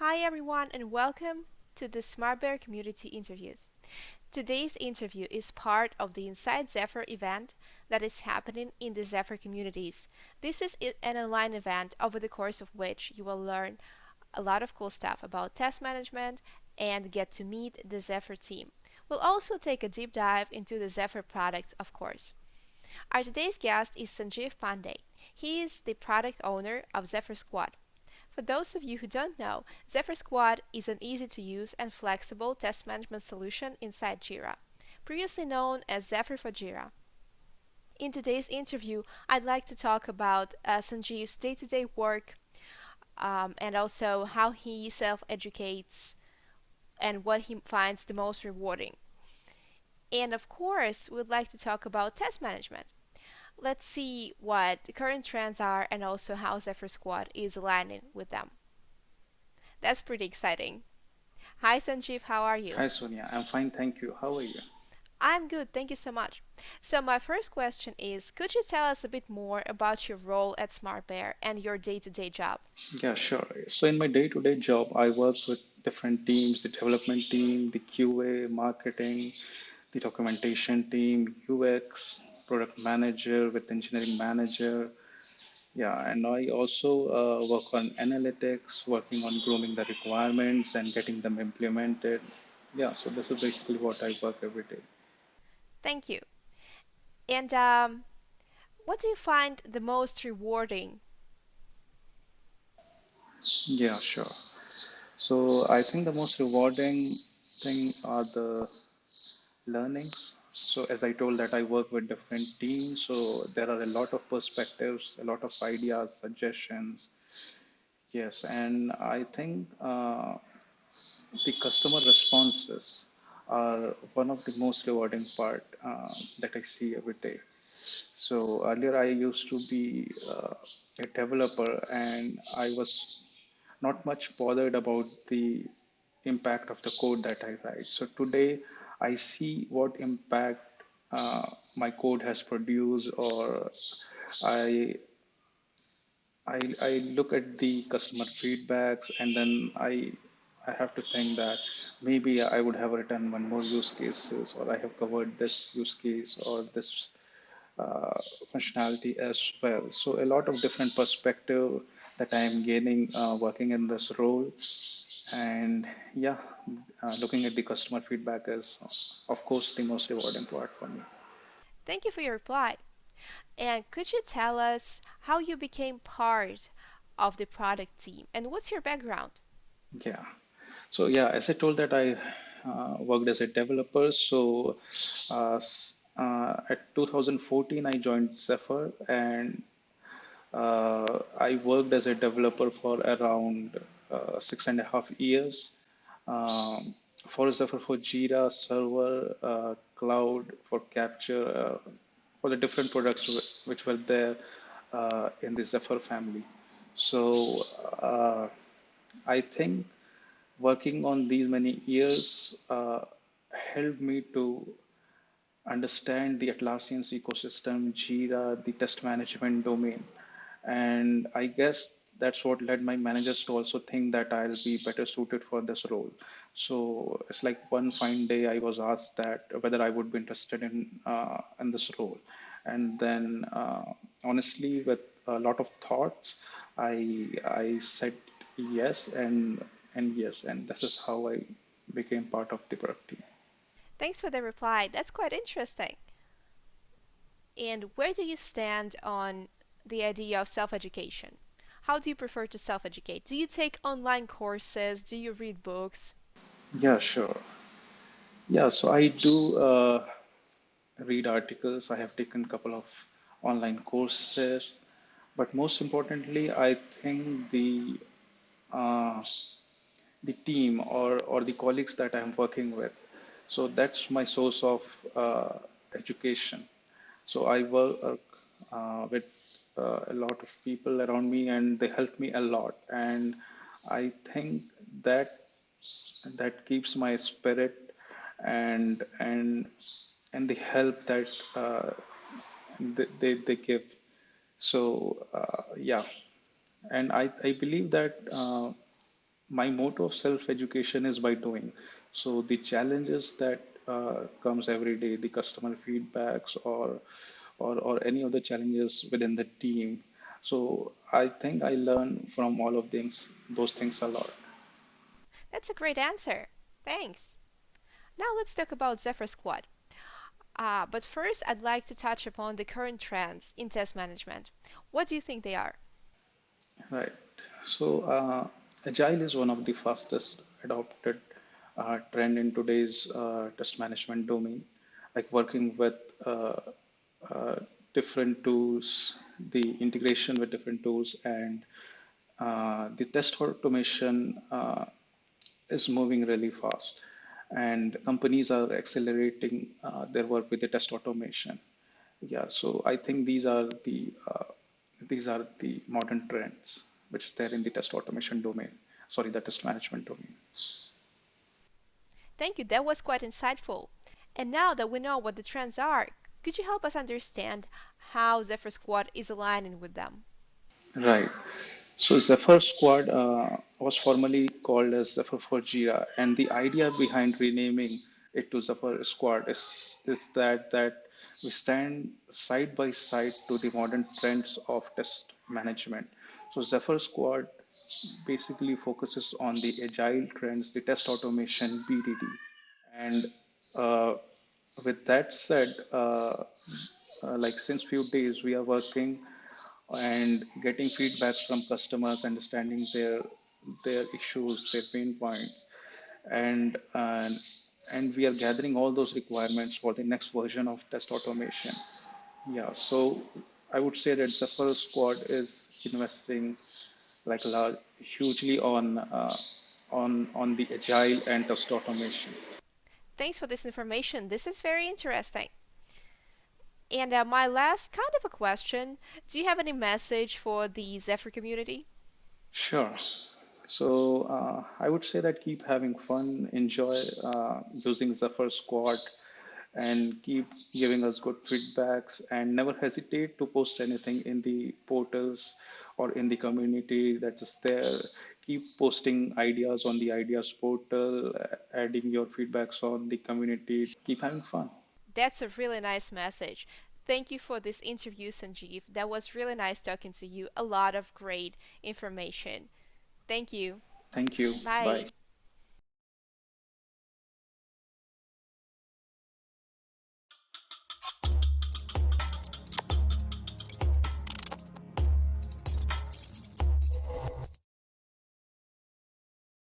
Hi everyone and welcome to the SmartBear community interviews. Today's interview is part of the Inside Zephyr event that is happening in the Zephyr communities. This is an online event over the course of which you will learn a lot of cool stuff about test management and get to meet the Zephyr team. We'll also take a deep dive into the Zephyr products, of course. Our today's guest is Sanjeev Pande. He is the product owner of Zephyr Squad. For those of you who don't know, Zephyr Squad is an easy to use and flexible test management solution inside Jira, previously known as Zephyr for Jira. In today's interview, I'd like to talk about Sanjeev's day to day work and also how he self educates and what he finds the most rewarding. And of course, we'd like to talk about test management. Let's see what the current trends are and also how Zephyr Squad is aligning with them. That's pretty exciting. Hi Sanjeev, how are you? Hi Sonia, I'm fine, thank you. How are you? I'm good, thank you so much. So, my first question is could you tell us a bit more about your role at SmartBear and your day to day job? Yeah, sure. So in my day-to-day job, I work with different teams, the development team, the QA, marketing, the documentation team, UX, product manager with engineering manager. Yeah, and I also work on analytics, working on grooming the requirements and getting them implemented. Yeah, so this is basically what I work every day. Thank you. And what do you find the most rewarding? Yeah, sure. So I think the most rewarding thing are the learnings. So as I told that I work with different teams, so there are a lot of perspectives, a lot of ideas, suggestions. Yes, and I think the customer responses are one of the most rewarding part that I see every day. So earlier I used to be a developer and I was not much bothered about the impact of the code that I write. So today I see what impact my code has produced, or I, I look at the customer feedbacks, and then I have to think that maybe I would have written one more use cases, or I have covered this use case or this uh, functionality as well. So a lot of different perspective that I am gaining working in this role, and yeah, looking at the customer feedback is, of course, the most rewarding part for me. Thank you for your reply. And could you tell us how you became part of the product team and what's your background? Yeah. So yeah, as I told that I worked as a developer. So at 2014, I joined Zephyr, and I worked as a developer for around 6.5 years. Um, for Zephyr, for Jira, Server, Cloud, for Capture, for the different products which were there in the Zephyr family. So I think working on these many years helped me to understand the Atlassian's ecosystem, Jira, the test management domain. And I guess that's what led my managers to also think that I'll be better suited for this role. So it's like one fine day I was asked that whether I would be interested in this role. And then honestly, with a lot of thoughts, I said yes and yes, and this is how I became part of the product team. Thanks for the reply. That's quite interesting. And where do you stand on the idea of self education? How do you prefer to self educate? Do you take online courses? Do you read books? Yeah, sure. Yeah, so I do read articles. I have taken a couple of online courses, but most importantly, I think uh, the team or the colleagues that I'm working with. So that's my source of education. So I work with a lot of people around me, and they help me a lot. And I think that that keeps my spirit and and and the help that they give. So yeah, and I believe that. my motto of self-education is by doing. So the challenges that comes every day, the customer feedbacks or any of the challenges within the team. So I think I learn from all of those things a lot. That's a great answer. Thanks. Now let's talk about Zephyr Squad. But first, I'd like to touch upon the current trends in test management. What do you think they are? Right. So Agile is one of the fastest adopted trend in today's test management domain, like working with uh, uh, different tools, the integration with different tools, and the test automation is moving really fast. And companies are accelerating their work with the test automation. Yeah, so I think these are the modern trends which is there in the test automation domain. Sorry, the test management domain. Thank you, that was quite insightful. And now that we know what the trends are, could you help us understand how Zephyr Squad is aligning with them? Right. So Zephyr Squad was formerly called as Zephyr for Jira, and the idea behind renaming it to Zephyr Squad is that we stand side by side to the modern trends of test management. So Zephyr Squad basically focuses on the agile trends, the test automation, BDD, and uh, with that said, like since few days we are working and getting feedbacks from customers, understanding their issues, their pain points, and we are gathering all those requirements for the next version of test automation. Yeah, so I would say that Zephyr Squad is investing like large, hugely on the agile and test automation. Thanks for this information. This is very interesting. And my last kind of a question, do you have any message for the Zephyr community? Sure. So I would say that keep having fun, enjoy using Zephyr Squad, and keep giving us good feedbacks, and never hesitate to post anything in the portals or in the community that is there. Keep posting ideas on the ideas portal, adding your feedbacks on the community. Keep having fun. That's a really nice message. Thank you for this interview, Sanjeev. That was really nice talking to you. A lot of great information. Thank you. Thank you. Bye. Bye.